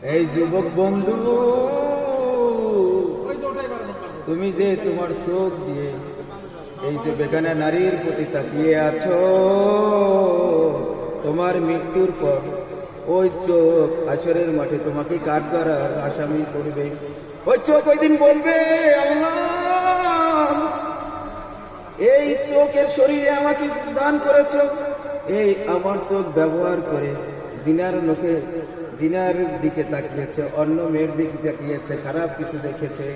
এই যুবক বন্ধু, তুমি যে তোমার চোখ দিয়ে এই যে বেগানা নারীর প্রতি তাকিয়ে আছো, তোমার মৃত্যুর পর ওই চোখ হাসরের মাঠে তোমাকে কাঠগড়ার আসামি করবে। ওই চোখ ওই দিন বলবে, আল্লাহ, এই চোখের শরীরে আমাকে দান করেছ, এই আমার চোখ ব্যবহার করে জিনার দিকে তাকিয়েছে, অন্য মেয়ের দিকে তাকিয়েছে, খারাপ কিছু দেখেছে,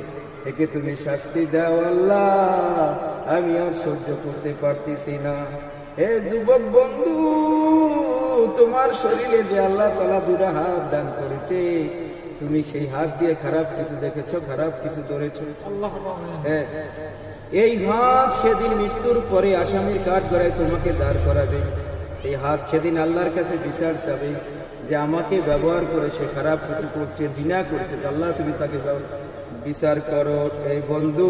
একে তুমি শাস্তি দাও আল্লাহ, আমি আর সহ্য করতে পারতেছি না। হে যুবক বন্ধু, তোমার শরীরে যে আল্লাহ তাআলা দুটো হাত দান করেছে, তুমি সেই হাত দিয়ে খারাপ কিছু দেখেছো, খারাপ কিছু ধরেছো। হ্যাঁ, এই হাত সেদিন মৃত্যুর পরে আসামির কাঠগড়ায় তোমাকে দাঁড় করাবে। এই হাত সেদিন আল্লাহর কাছে বিচার চাবে যে আমাকে ব্যবহার করে সে খারাপ কিছু করছে, জিনা করছে, আল্লাহ তুমি তাকে বিচার করো। এই বন্ধু,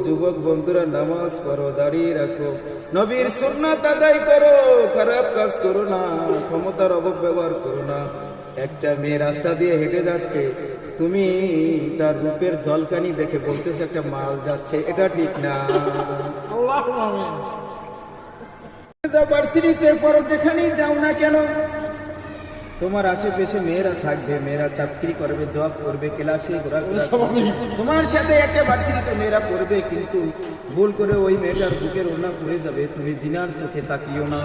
যুবক বন্ধুরা, নামাজ পড়ো, দাঁড়িয়ে রাখো, নবীর সুন্নাত আদায় করো, খারাপ কাজ করো না, ক্ষমতার অপব্যবহার করো না। একটা মেয়ে রাস্তা দিয়ে হেঁটে যাচ্ছে, তুমি তার রূপের ঝলকানি দেখে বলতেছে একটা মাল যাচ্ছে, এটা ঠিক না। ভার্সিটিতে পড়ো, যেখানেই যাও না কেন, তোমার আশেপাশে মেয়েরা থাকবে, মেয়েরা চাকরি করবে, জব করবে, ক্লাসে ঘোরাঘুরি, তোমার সাথে একটা ভার্সিটিতে মেয়েরা পড়বে, কিন্তু ভুল করে ওই মেয়েটার বুকের ওড়না পড়ে যাবে, তুমি জিনার চোখে তাকিও না।